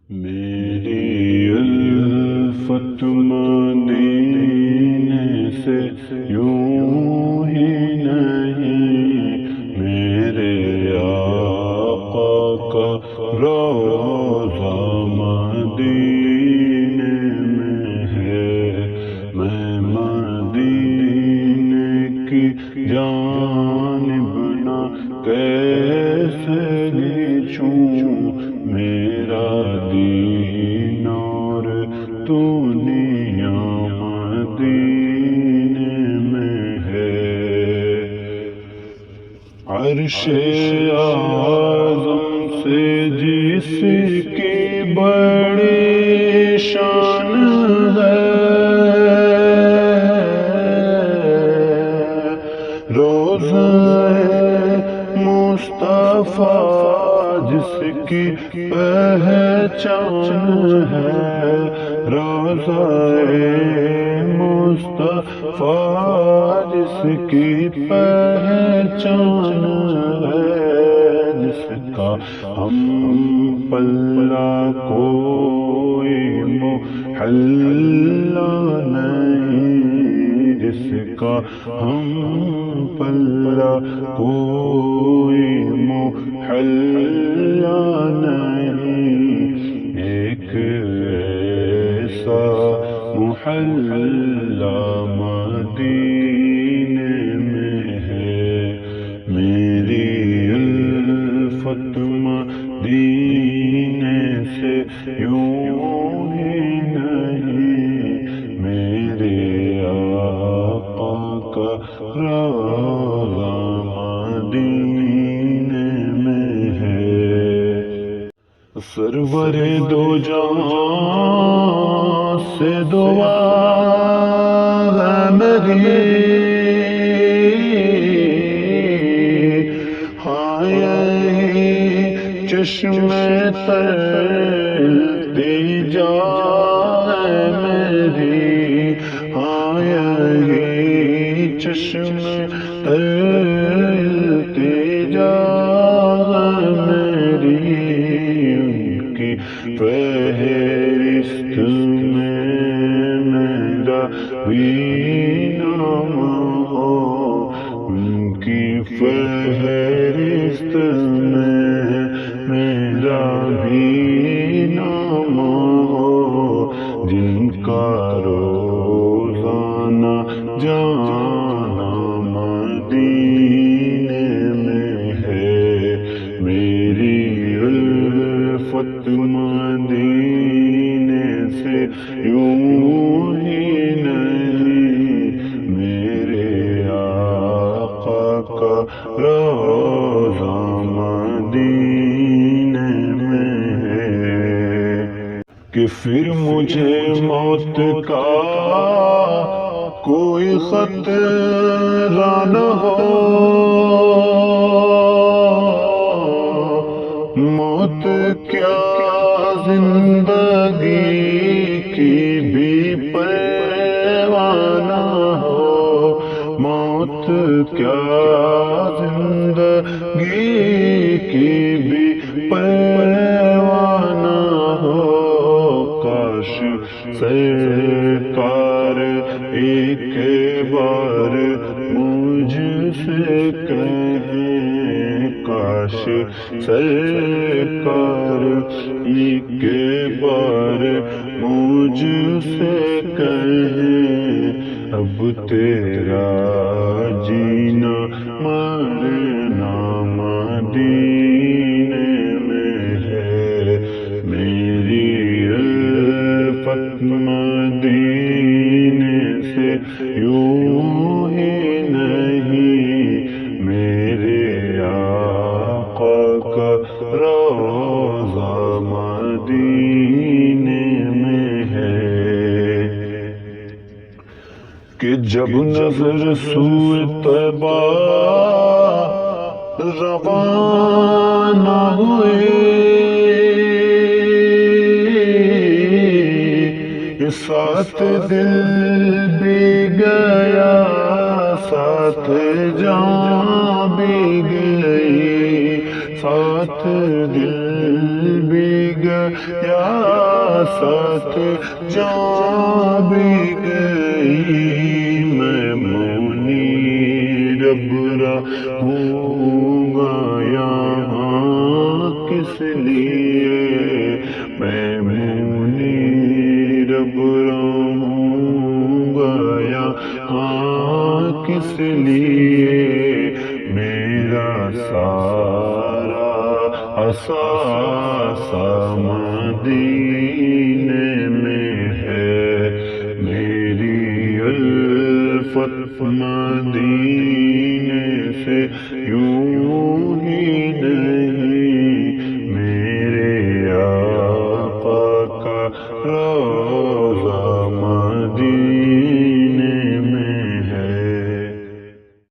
میری الفت مدینے سے یوں ہی نہیں، میرے آقا کا روضہ مدینے میں ہے۔ میں مدینے کی جانب نہ کیسے گھچوں، میرا دین اور دنیا مدینے میں ہے۔ عرش اعظم سے جس کی بڑی شان ہے، روضہ مصطفیٰ جس کی پہچان ہے، روضہ مصطفیٰ جس کی پہچان ہے، جس کا ہم پلہ کوئی محلہ نہیں، جس کا ہم پلہ کوئی محلہ نہیں، ایک ایسا محلہ مدینے میں ہے۔ میری الفت مدینے سے یوں ہی نہیں، میرے آقا کا روضہ مدینے میں ہے۔ سرور دو جہاں سے دعا ہے میری، ہاں یہی چشم تر التجا ہے میری، ہاں یہی چشم تر التجا ہے میری، فہرست میں میرا بھی نام ہو، ان کی فہرست میں میرا بھی نام ہو، جن کا روزانہ جانا مدینے میں ہے۔ میری الفت مدینے سے یوں ہی نہیں، میرے آقا کا روضہ مدینے میں ہے۔ کہ پھر مجھے موت کا کوئی خطرہ نہ ہو، موت کیا زندگی کی بھی پرواہ نہ ہو، موت کیا زندگی کی بھی پرواہ نہ ہو، کاش سرکار ایک بار مجھ سے کہیں، کاش سرکار ایک بار مجھ سے کہیں، اب تیرا جینا مرنا مدینے میں ہے۔ میری الفت مدینے سے یوں ہی نہیں، میرے آقا کا روضہ مدینے میں ہے۔ کہ جب نظر سوئے طیبہ روانہ ہوئے، ساتھ دل بھی گیا ساتھ جان بھی گئی، ساتھ دل بھی گیا گیا ساتھ جان بھی گئی میں منیر اب رہوں گا یہاں کس لیے میں منیر اب رہوں گا یہاں کس لیے میرا سارا اثاثہ مدینے میں ہے میری الفت مدینے سے یوں ہی نہیں